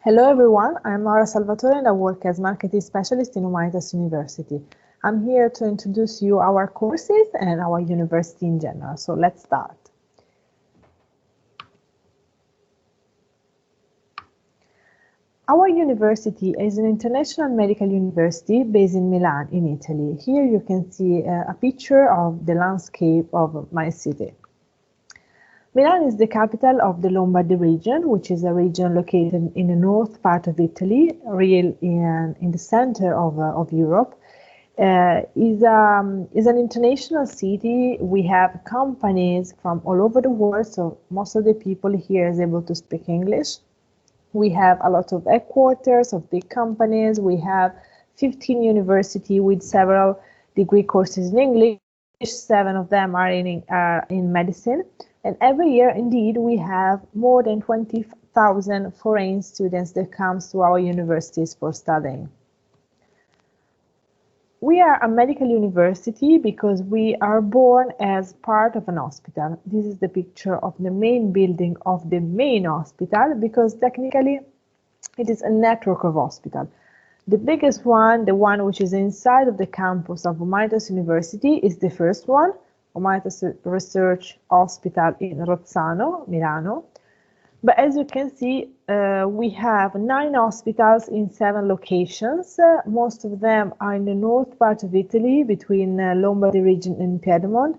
Hello everyone, I'm Mara Salvatore and I work as marketing specialist in Humanitas University. I'm here to introduce you our courses and our university in general. So let's start. Our university is an international medical university based in Milan, in Italy. Here you can see a picture of the landscape of my city. Milan is the capital of the Lombardy region, which is a region located in the north part of Italy, real in the center of Europe. Is an international city. We have companies from all over the world, so most of the people here is able to speak English. We have a lot of headquarters of big companies. We have 15 universities with several degree courses in English. 7 of them are in medicine. And every year, indeed, we have more than 20,000 foreign students that come to our universities for studying. We are a medical university because we are born as part of an hospital. This is the picture of the main building of the main hospital because technically it is a network of hospitals. The biggest one, the one which is inside of the campus of Humanitas University, is the first one, Humanitas Research Hospital in Rozzano, Milano. But as you can see, we have 9 hospitals in 7 locations. Most of them are in the north part of Italy, between Lombardy region and Piedmont.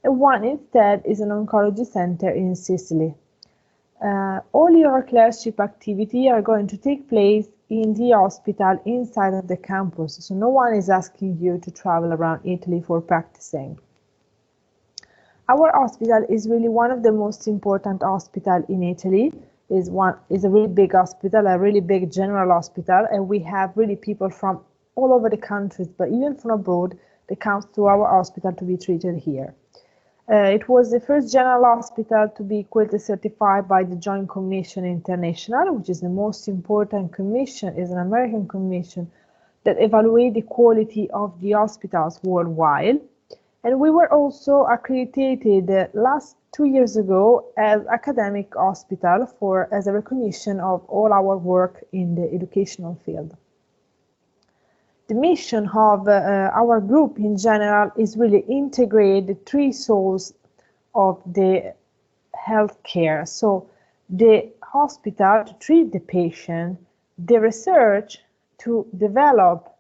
And one instead is an oncology center in Sicily. All your clerkship activity are going to take place in the hospital inside of the campus. So no one is asking you to travel around Italy for practicing. Our hospital is really one of the most important hospitals in Italy. Is a really big hospital, a really big general hospital, and we have really people from all over the countries, but even from abroad, that comes to our hospital to be treated here. It was the first general hospital to be quality certified by the Joint Commission International, which is the most important commission, is an American commission that evaluates the quality of the hospitals worldwide. And we were also accredited last 2 years ago as academic hospital as a recognition of all our work in the educational field. The mission of our group in general is really integrate the 3 souls of the healthcare. So the hospital to treat the patient, the research to develop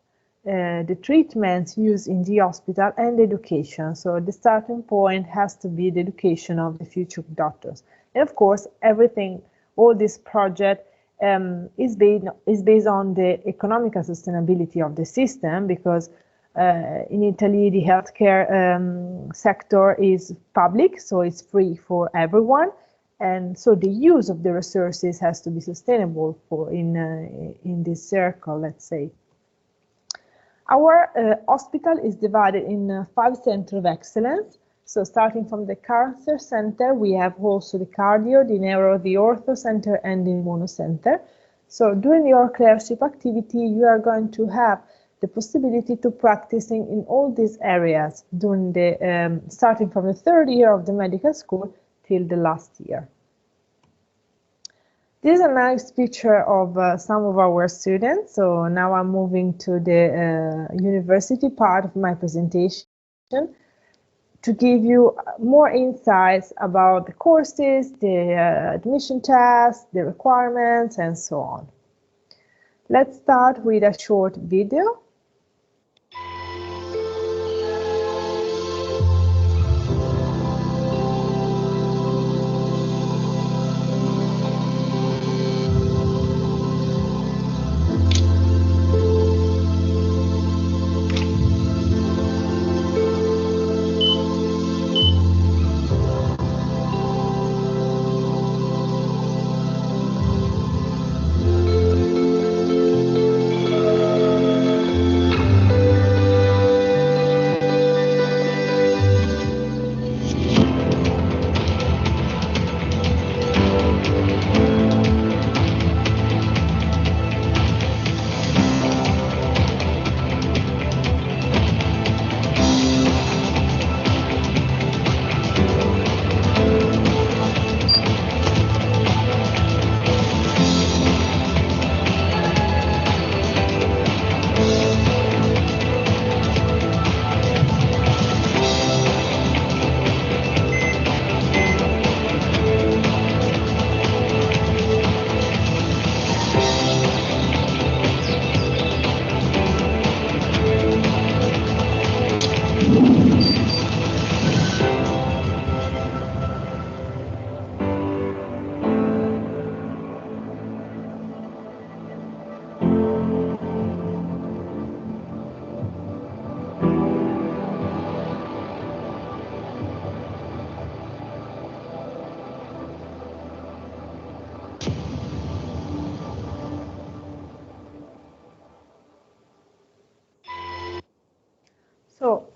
the treatments used in the hospital, and education. So the starting point has to be the education of the future doctors. And of course, everything, all this project is based on the economical sustainability of the system, because in Italy, the healthcare sector is public, so it's free for everyone. And so the use of the resources has to be sustainable in this circle, let's say. Our hospital is divided in 5 centers of excellence. So starting from the cancer center, we have also the cardio, the neuro, the ortho center, and the immuno center. So during your clerkship activity, you are going to have the possibility to practicing in all these areas during the starting from the 3rd year of the medical school till the last year. This is a nice picture of some of our students. So now I'm moving to the university part of my presentation to give you more insights about the courses, the admission tests, the requirements, and so on. Let's start with a short video.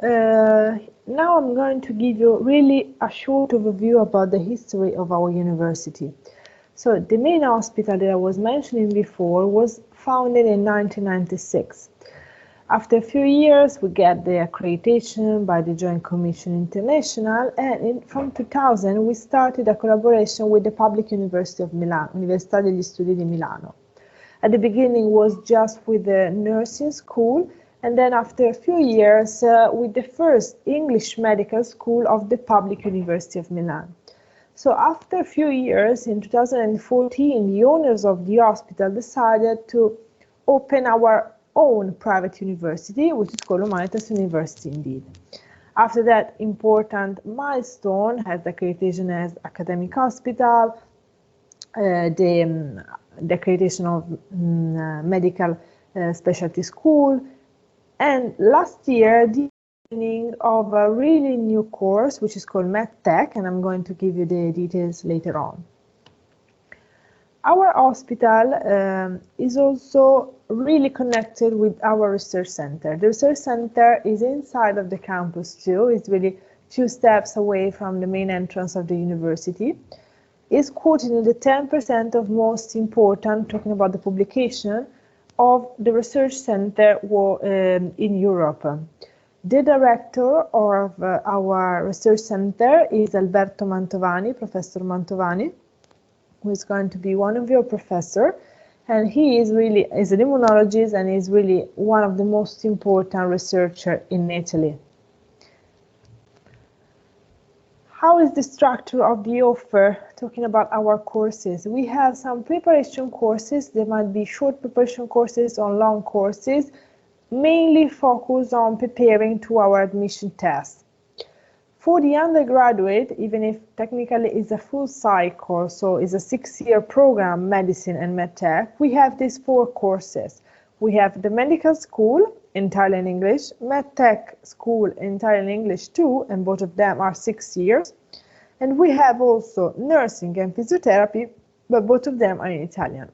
now I'm going to give you really a short overview about the history of our university. So the main hospital that I was mentioning before was founded in 1996. After a few years, we get the accreditation by the Joint Commission International, and from 2000 we started a collaboration with the Public University of Milan, Università degli Studi di Milano. At the beginning was just with the nursing school, and then after a few years with the first English medical school of the Public University of Milan. So after a few years, in 2014, the owners of the hospital decided to open our own private university, which is called Humanitas University indeed. After that important milestone, has the accreditation as academic hospital, the accreditation of medical specialty school, and last year the beginning of a really new course which is called MedTech, and I'm going to give you the details later on. Our hospital is also really connected with our research center. The research center is inside of the campus too. It's really a few steps away from the main entrance of the university. It's quoted in the 10% of most important, talking about the publication, of the research center in Europe. The director of our research center is Alberto Mantovani, Professor Mantovani, who is going to be one of your professors, and he is an immunologist and is really one of the most important researchers in Italy. How is the structure of the offer? Talking about our courses, we have some preparation courses. There might be short preparation courses or long courses, mainly focused on preparing to our admission test. For the undergraduate, even if technically it's a full cycle, so it's a 6-year program, medicine and medtech, we have these 4 courses. We have the medical school, entirely in English, medtech school, entirely in English too, and both of them are 6 years. And we have also nursing and physiotherapy, but both of them are in Italian.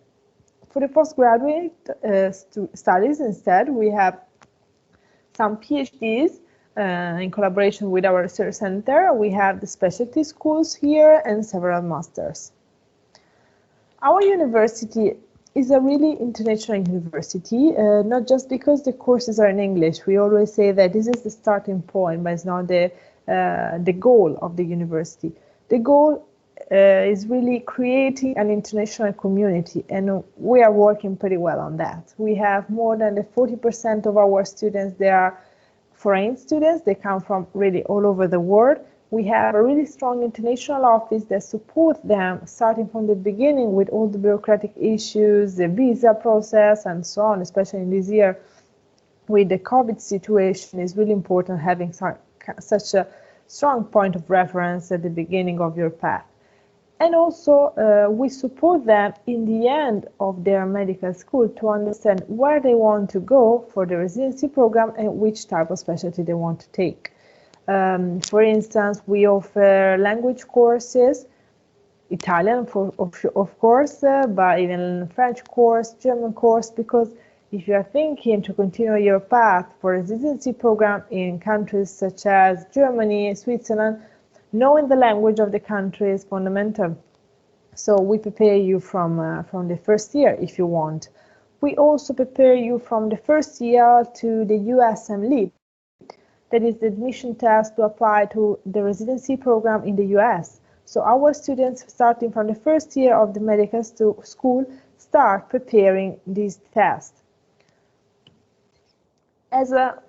For the postgraduate studies instead, we have some PhDs, in collaboration with our research center. We have the specialty schools here and several masters. Our university is a really international university, not just because the courses are in English. We always say that this is the starting point, but it's not the goal of the university. The goal is really creating an international community, and we are working pretty well on that. We have more than 40% of our students, they are foreign students. They come from really all over the world. We have a really strong international office that supports them starting from the beginning with all the bureaucratic issues, the visa process and so on, especially in this year with the COVID situation. It's really important having such a strong point of reference at the beginning of your path. And also we support them in the end of their medical school to understand where they want to go for the residency program and which type of specialty they want to take. For instance, we offer language courses, Italian of course, but even French course, German course, because if you are thinking to continue your path for residency program in countries such as Germany, Switzerland, knowing the language of the country is fundamental. So we prepare you from the first year if you want. We also prepare you from the first year to the USMLE. That is the admission test to apply to the residency program in the US. So our students starting from the first year of the medical school start preparing this test. As a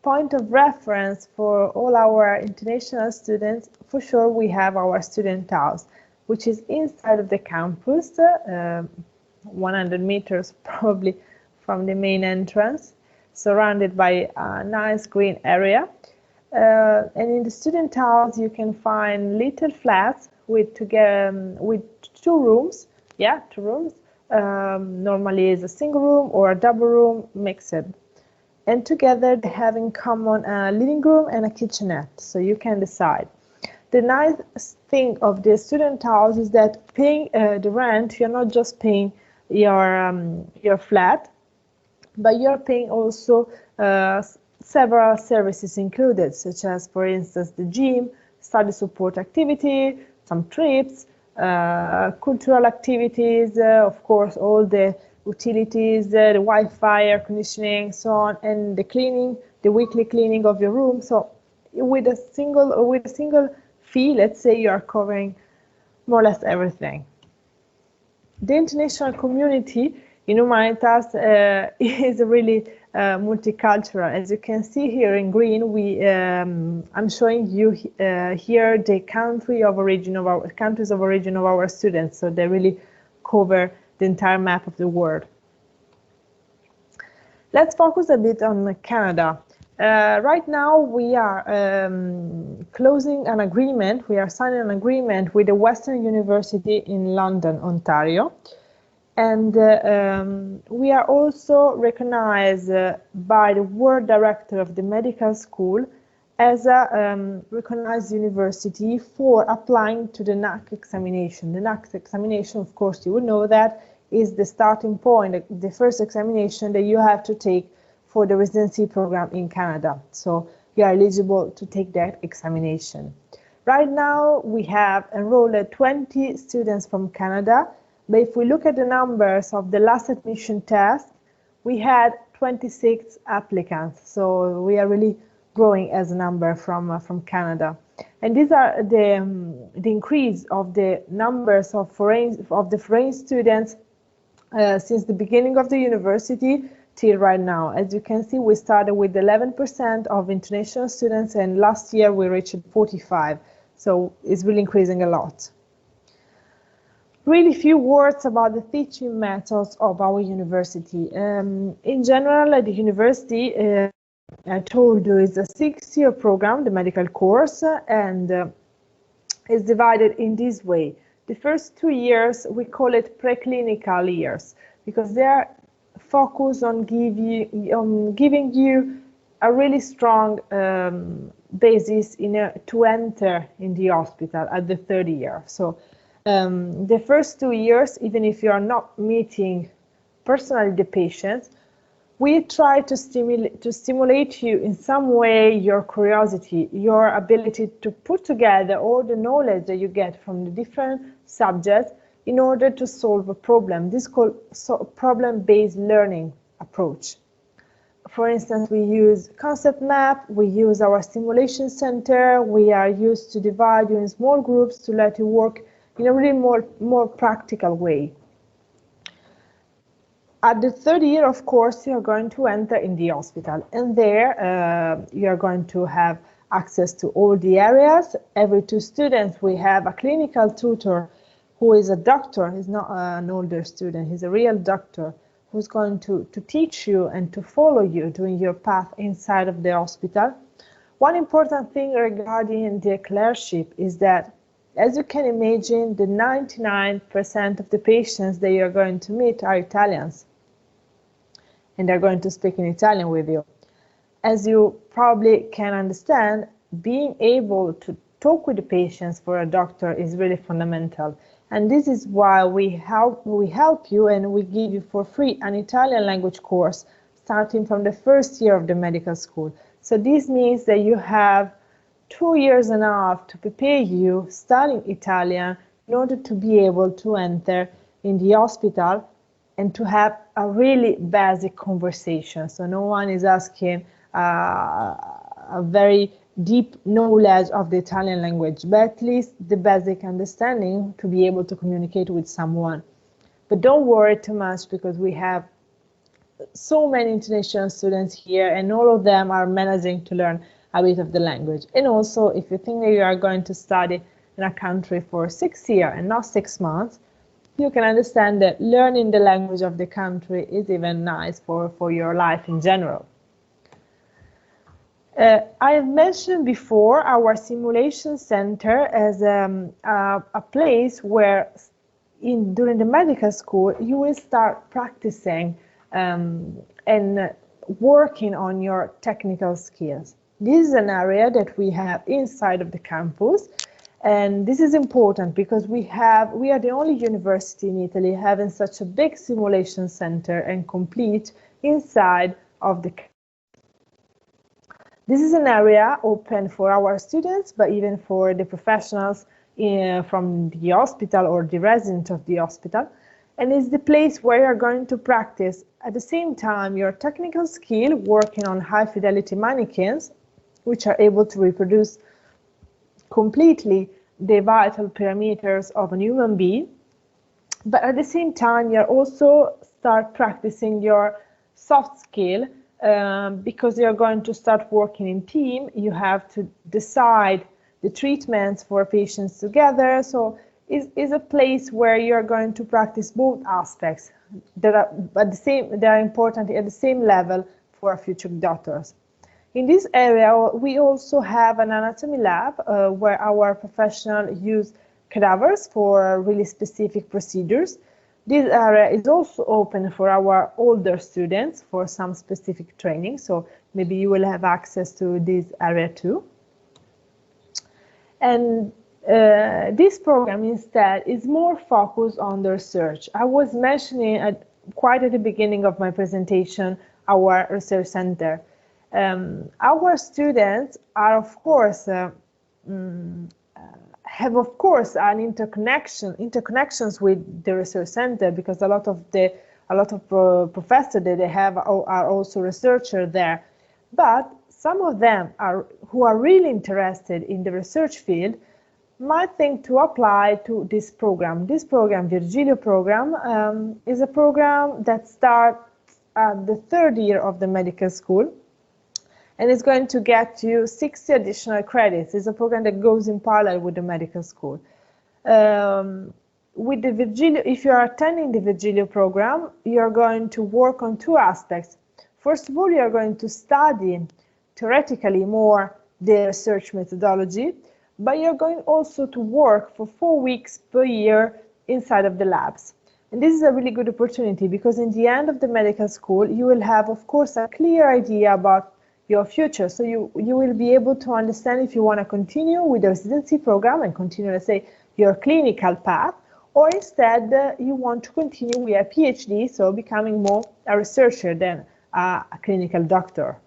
point of reference for all our international students, for sure we have our student house, which is inside of the campus, 100 meters probably from the main entrance, surrounded by a nice green area. And in the student house you can find little flats with 2 rooms. Yeah, 2 rooms. Normally is a single room or a double room mixed. And together they have in common a living room and a kitchenette, so you can decide. The nice thing of the student house is that paying the rent, you're not just paying your flat, but you're paying also several services included, such as, for instance, the gym, study support activity, some trips, cultural activities, of course, all the utilities, the Wi-Fi, air conditioning, so on, and the cleaning, the weekly cleaning of your room. So with a single fee, let's say you are covering more or less everything. The international community in Humanitas is really multicultural. As you can see here in green, I'm showing you here the countries of origin of our students. So they really cover the entire map of the world. Let's focus a bit on Canada. Right now, we are closing an agreement. We are signing an agreement with the Western University in London, Ontario. And we are also recognized by the World Director of the Medical School as a recognized university for applying to the NAAC examination. The NAAC examination, of course, you would know that, is the starting point, the first examination that you have to take for the residency program in Canada. So you are eligible to take that examination. Right now, we have enrolled 20 students from Canada. But if we look at the numbers of the last admission test, we had 26 applicants. So we are really growing as a number from Canada. And these are the increase of the numbers of the foreign students since the beginning of the university till right now. As you can see, we started with 11% of international students, and last year we reached 45. So it's really increasing a lot. Really few words about the teaching methods of our university. In general, the university, I told you, is a 6-year program, the medical course, and is divided in this way. The first 2 years, we call it preclinical years, because they are focused on giving you a really strong basis to enter in the hospital at the third year. So the first 2 years, even if you are not meeting personally the patients, we try to stimulate you in some way, your curiosity, your ability to put together all the knowledge that you get from the different subjects in order to solve a problem. This is called problem-based learning approach. For instance, we use concept map, we use our simulation center, we are used to divide you in small groups to let you work in a really more practical way. At the third year, of course, you're going to enter in the hospital, and there you're going to have access to all the areas. Every 2 students, we have a clinical tutor who is a doctor. He's not an older student, he's a real doctor who's going to teach you and to follow you during your path inside of the hospital. One important thing regarding the clerkship is that, as you can imagine, the 99% of the patients that you're going to meet are Italians, and they're going to speak in Italian with you. As you probably can understand, being able to talk with the patients for a doctor is really fundamental. And this is why we help you and we give you for free an Italian language course starting from the first year of the medical school. So this means that you have 2 years and a half to prepare you studying Italian in order to be able to enter in the hospital and to have a really basic conversation. So no one is asking a very deep knowledge of the Italian language, but at least the basic understanding to be able to communicate with someone. But don't worry too much, because we have so many international students here and all of them are managing to learn a bit of the language. And also, if you think that you are going to study in a country for 6 years and not 6 months, you can understand that learning the language of the country is even nice for your life in general. I have mentioned before our simulation center as a place where during the medical school you will start practicing and working on your technical skills. This is an area that we have inside of the campus, and this is important because we are the only university in Italy having such a big simulation center and complete inside of the campus. This is an area open for our students, but even for the professionals from the hospital or the resident of the hospital. And it's the place where you're going to practice at the same time your technical skill working on high fidelity mannequins, which are able to reproduce completely the vital parameters of a human being. But at the same time, you're also start practicing your soft skill because you're going to start working in team. You have to decide the treatments for patients together. So it's a place where you're going to practice both aspects that are important at the same level for future doctors. In this area, we also have an anatomy lab where our professionals use cadavers for really specific procedures. This area is also open for our older students for some specific training, so maybe you will have access to this area too. And this program instead is more focused on the research. I was mentioning quite at the beginning of my presentation our research center. Our students are, of course, have of course an interconnections with the research center, because a lot of professors that they have are also researchers there. But some of them who are really interested in the research field might think to apply to this program. This program, Virgilio program, is a program that starts at the third year of the medical school, and it's going to get you 60 additional credits. It's a program that goes in parallel with the medical school. With the Virgilio, if you are attending the Virgilio program, you're going to work on two aspects. First of all, you're going to study theoretically more the research methodology, but you're going also to work for 4 weeks per year inside of the labs. And this is a really good opportunity, because in the end of the medical school, you will have, of course, a clear idea about your future. So you will be able to understand if you want to continue with the residency program and continue, let's say, your clinical path, or instead you want to continue with a PhD, so becoming more a researcher than a clinical doctor.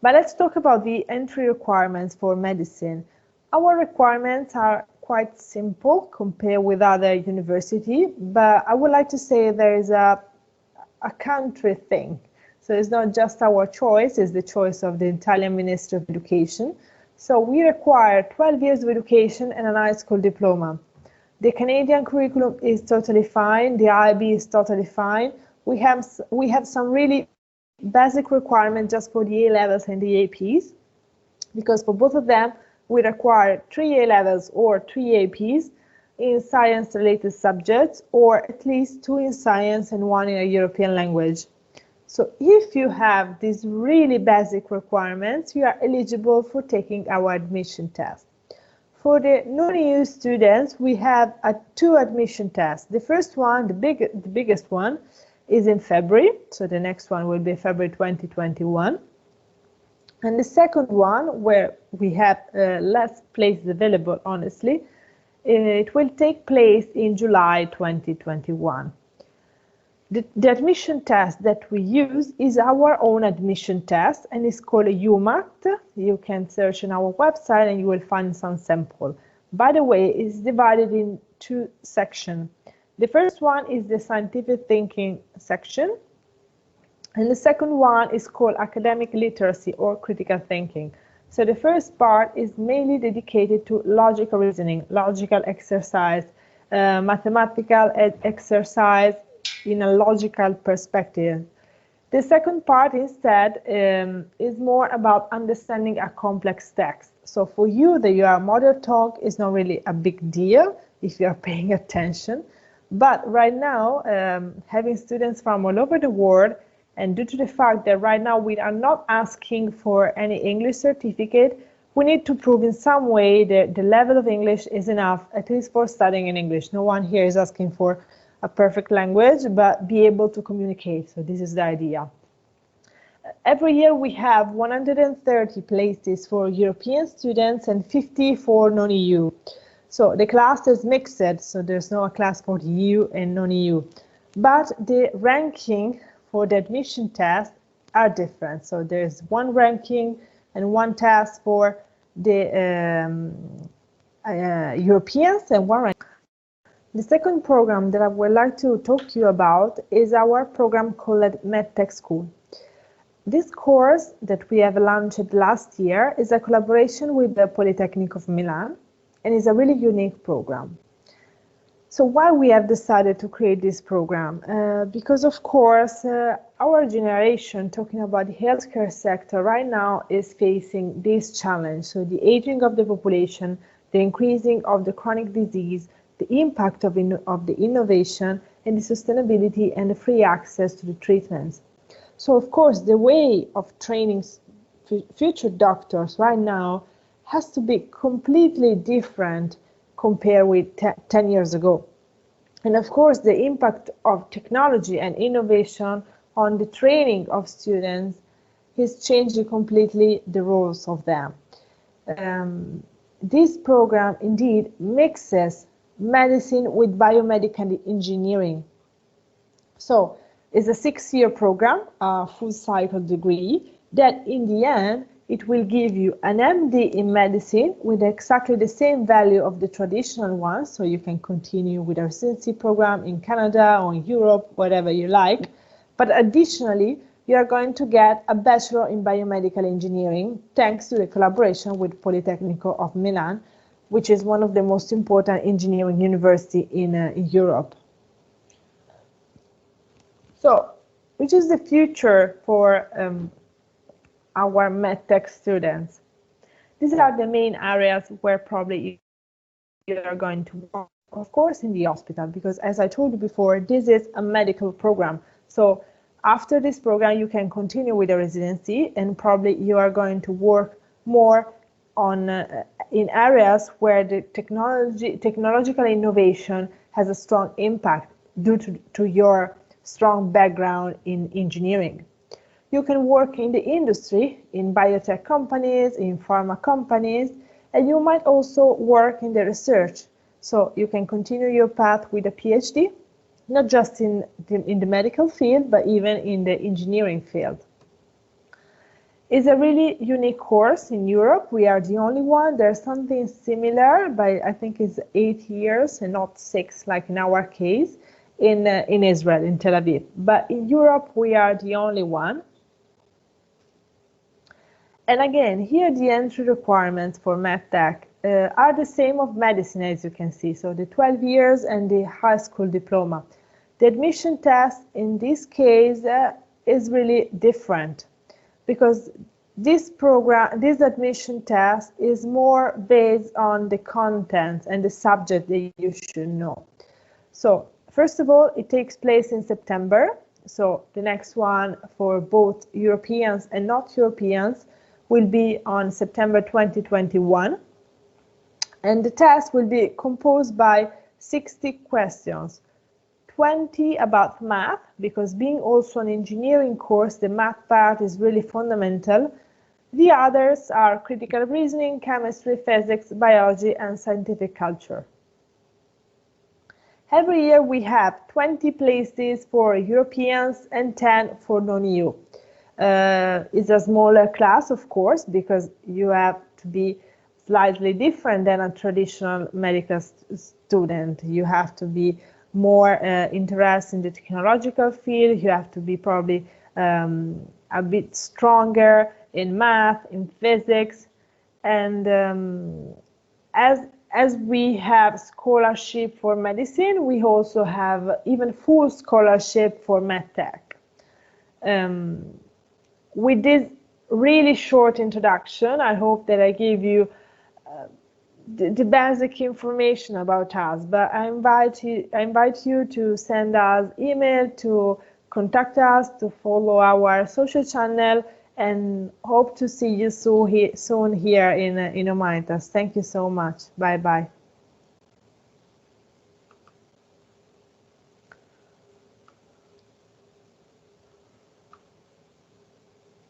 But let's talk about the entry requirements for medicine. Our requirements are quite simple compared with other universities, but I would like to say there is a country thing. So it's not just our choice, it's the choice of the Italian Ministry of Education. So we require 12 years of education and a high school diploma. The Canadian curriculum is totally fine, the IB is totally fine. We have some really basic requirements just for the A-levels and the APs, because for both of them, we require 3 A-levels or 3 APs in science-related subjects, or at least 2 in science and 1 in a European language. So if you have these really basic requirements, you are eligible for taking our admission test. For the non-EU students, we have 2 admission tests. The first one, the biggest one, is in February. So the next one will be February 2021. And the second one, where we have less places available, honestly, it will take place in July 2021. The admission test that we use is our own admission test, and it's called a UMAT. You can search on our website and you will find some sample. By the way, it's divided in 2 sections. The first one is the scientific thinking section, and the second one is called academic literacy or critical thinking. So the first part is mainly dedicated to logical reasoning, logical exercise, mathematical exercise in a logical perspective. The second part instead is more about understanding a complex text. So for you, your mother tongue is not really a big deal if you are paying attention. But right now, having students from all over the world, and due to the fact that right now we are not asking for any English certificate, we need to prove in some way that the level of English is enough, at least for studying in English. No one here is asking for a perfect language, but be able to communicate. So this is the idea. Every year we have 130 places for European students and 50 for non-EU. So the class is mixed, so there's no class for the EU and non-EU. But the ranking for the admission test are different. So there's one ranking and one test for the Europeans and one ranking. The second program that I would like to talk to you about is our program called MedTech School. This course that we have launched last year is a collaboration with the Polytechnic of Milan and is a really unique program. So why we have decided to create this program? Because of course, our generation, talking about the healthcare sector right now, is facing this challenge. So the aging of the population, the increasing of the chronic disease, the impact of the innovation and the sustainability and the free access to the treatments. So of course, the way of training future doctors right now has to be completely different compared with 10 years ago. And of course, the impact of technology and innovation on the training of students is changing completely the roles of them. This program indeed mixes medicine with biomedical engineering. So it's a 6-year program, a full cycle degree, that in the end, it will give you an MD in medicine with exactly the same value of the traditional one. So you can continue with a residency program in Canada or in Europe, whatever you like. But additionally, you are going to get a bachelor in biomedical engineering, thanks to the collaboration with Politecnico of Milan, which is one of the most important engineering university in Europe. So, which is the future for our MedTech students? These are the main areas where probably you are going to work, of course, in the hospital, because as I told you before, this is a medical program. So after this program, you can continue with the residency, and probably you are going to work more on in areas where the technological innovation has a strong impact due to your strong background in engineering. You can work in the industry, in biotech companies, in pharma companies, and you might also work in the research. So you can continue your path with a PhD, not just in the medical field, but even in the engineering field. It's a really unique course in Europe. We are the only one. There's something similar, but I think it's 8 years and not 6, like in our case, in Israel, in Tel Aviv. But in Europe, we are the only one. And again, here the entry requirements for MedTech are the same of medicine, as you can see. So the 12 years and the high school diploma. The admission test in this case is really different, because this admission test is more based on the content and the subject that you should know. So first of all, it takes place in September. So the next one for both Europeans and not Europeans will be on September 2021. And the test will be composed by 60 questions, 20 about math, because being also an engineering course, the math part is really fundamental. The others are critical reasoning, chemistry, physics, biology, and scientific culture. Every year we have 20 places for Europeans and 10 for non-EU. It's a smaller class, of course, because you have to be slightly different than a traditional medical student. You have to be more interested in the technological field. You have to be probably a bit stronger in math, in physics, and as we have scholarship for medicine, we also have even full scholarship for MedTech. With this really short introduction, I hope that I gave you the basic information about us, but I invite you to send us email, to contact us, to follow our social channel, and hope to see you soon here in Humanitas. Thank you so much. Bye-bye.